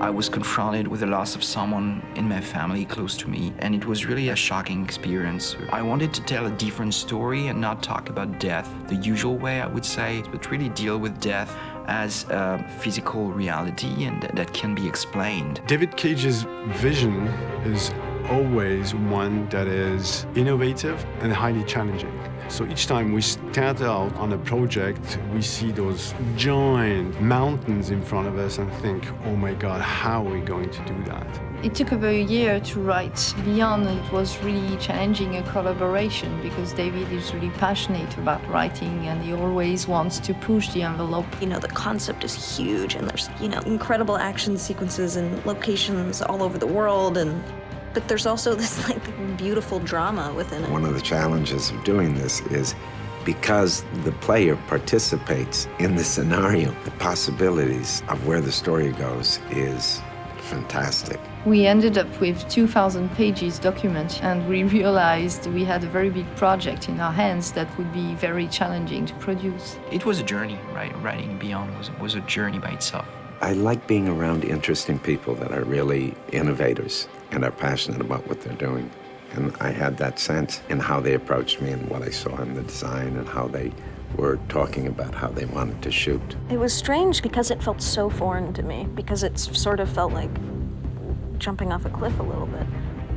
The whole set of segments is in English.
I was confronted with the loss of someone in my family close to me, and it was really a shocking experience. I wanted to tell a different story and not talk about death the usual way, I would say, but really deal with death as a physical reality and that can be explained. David Cage's vision is always one that is innovative and highly challenging. So each time we start out on a project, we see those giant mountains in front of us and think, oh my God, how are we going to do that? It took about a year to write Beyond. It was really challenging a collaboration because David is really passionate about writing and he always wants to push the envelope. You know, the concept is huge and there's, incredible action sequences and locations all over the world, but there's also this beautiful drama within it. One of the challenges of doing this is because the player participates in the scenario, the possibilities of where the story goes is fantastic. We ended up with 2,000 pages document and we realized we had a very big project in our hands that would be very challenging to produce. It was a journey, right? Writing Beyond was a journey by itself. I like being around interesting people that are really innovators and are passionate about what they're doing. And I had that sense in how they approached me and what I saw in the design and how they were talking about how they wanted to shoot. It was strange because it felt so foreign to me, because it sort of felt like jumping off a cliff a little bit.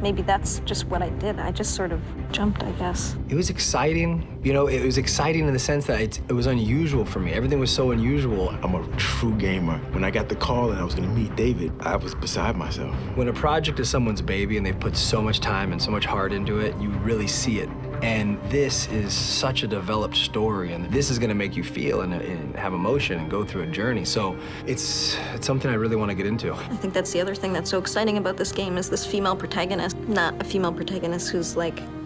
Maybe that's just what I did. I just sort of jumped, I guess. It was exciting. It was exciting in the sense that it was unusual for me. Everything was so unusual. I'm a true gamer. When I got the call and I was gonna meet David, I was beside myself. When a project is someone's baby and they've put so much time and so much heart into it, you really see it. And this is such a developed story, and this is gonna make you feel and have emotion and go through a journey. So it's something I really want to get into. I think that's the other thing that's so exciting about this game is this female protagonist. Not a female protagonist who's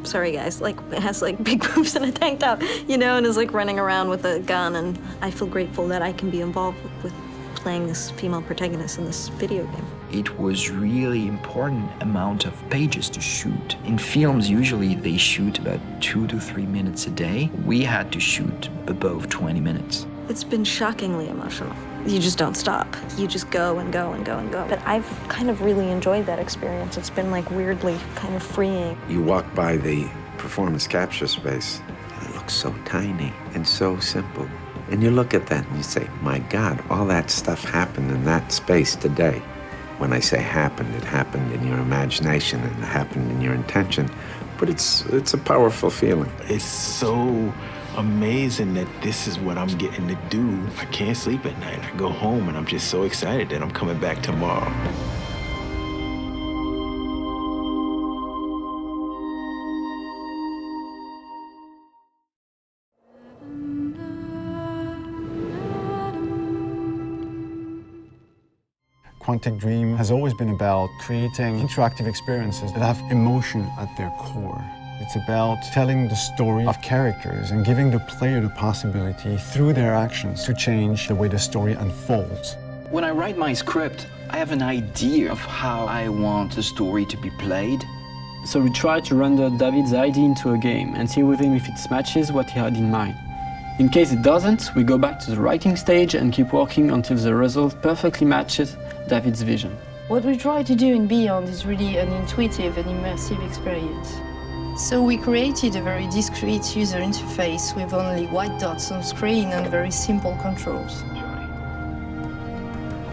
sorry guys, has big boobs and a tank top, and is running around with a gun. And I feel grateful that I can be involved with playing this female protagonist in this video game. It was really important amount of pages to shoot. In films, usually they shoot about 2 to 3 minutes a day. We had to shoot above 20 minutes. It's been shockingly emotional. You just don't stop. You just go and go and go and go. But I've kind of really enjoyed that experience. It's been weirdly kind of freeing. You walk by the performance capture space and it looks so tiny and so simple. And you look at that and you say, my God, all that stuff happened in that space today. When I say happened, it happened in your imagination and it happened in your intention. But it's a powerful feeling. It's so amazing that this is what I'm getting to do. I can't sleep at night. I go home and I'm just so excited that I'm coming back tomorrow. Quantic Dream has always been about creating interactive experiences that have emotion at their core. It's about telling the story of characters and giving the player the possibility through their actions to change the way the story unfolds. When I write my script, I have an idea of how I want the story to be played. So we try to render David's idea into a game and see with him if it matches what he had in mind. In case it doesn't, we go back to the writing stage and keep working until the result perfectly matches David's vision. What we try to do in Beyond is really an intuitive and immersive experience. So we created a very discreet user interface with only white dots on screen and very simple controls.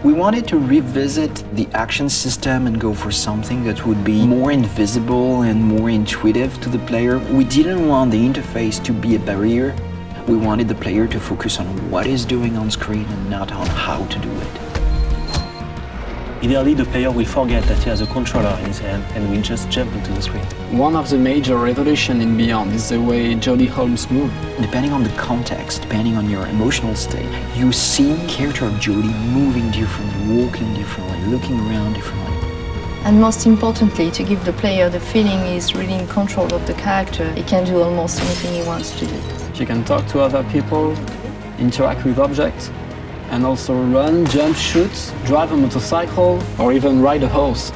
We wanted to revisit the action system and go for something that would be more invisible and more intuitive to the player. We didn't want the interface to be a barrier. We wanted the player to focus on what he's doing on screen and not on how to do it. Ideally, the player will forget that he has a controller in his hand and will just jump into the screen. One of the major revolutions in Beyond is the way Jodie Holmes moves. Depending on the context, depending on your emotional state, you see the character of Jodie moving differently, walking differently, looking around differently. And most importantly, to give the player the feeling he's really in control of the character, he can do almost anything he wants to do. She can talk to other people, interact with objects, and also run, jump, shoot, drive a motorcycle, or even ride a horse.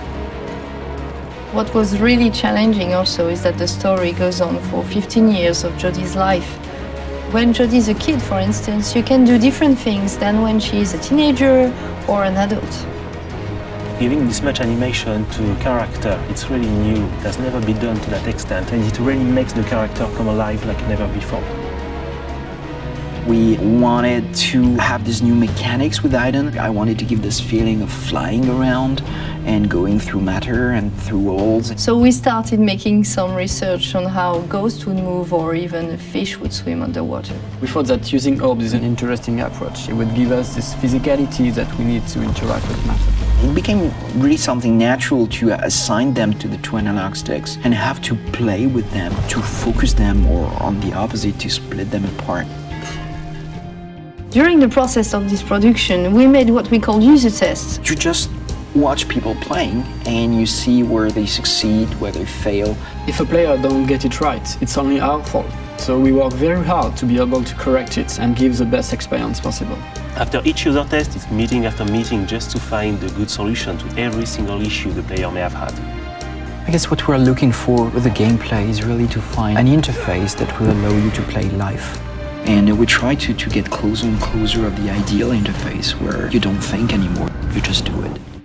What was really challenging also is that the story goes on for 15 years of Jodie's life. When Jodie's a kid, for instance, you can do different things than when she is a teenager or an adult. Giving this much animation to a character, it's really new. It has never been done to that extent, and it really makes the character come alive like never before. We wanted to have these new mechanics with Aiden. I wanted to give this feeling of flying around and going through matter and through walls. So we started making some research on how ghosts would move or even a fish would swim underwater. We thought that using orbs is an interesting approach. It would give us this physicality that we need to interact with matter. It became really something natural to assign them to the two analog sticks and have to play with them, to focus them, or on the opposite, to split them apart. During the process of this production, we made what we call user tests. You just watch people playing and you see where they succeed, where they fail. If a player don't get it right, it's only our fault. So we work very hard to be able to correct it and give the best experience possible. After each user test, it's meeting after meeting just to find the good solution to every single issue the player may have had. I guess what we're looking for with the gameplay is really to find an interface that will allow you to play live. And we try to get closer and closer of the ideal interface where you don't think anymore, you just do it.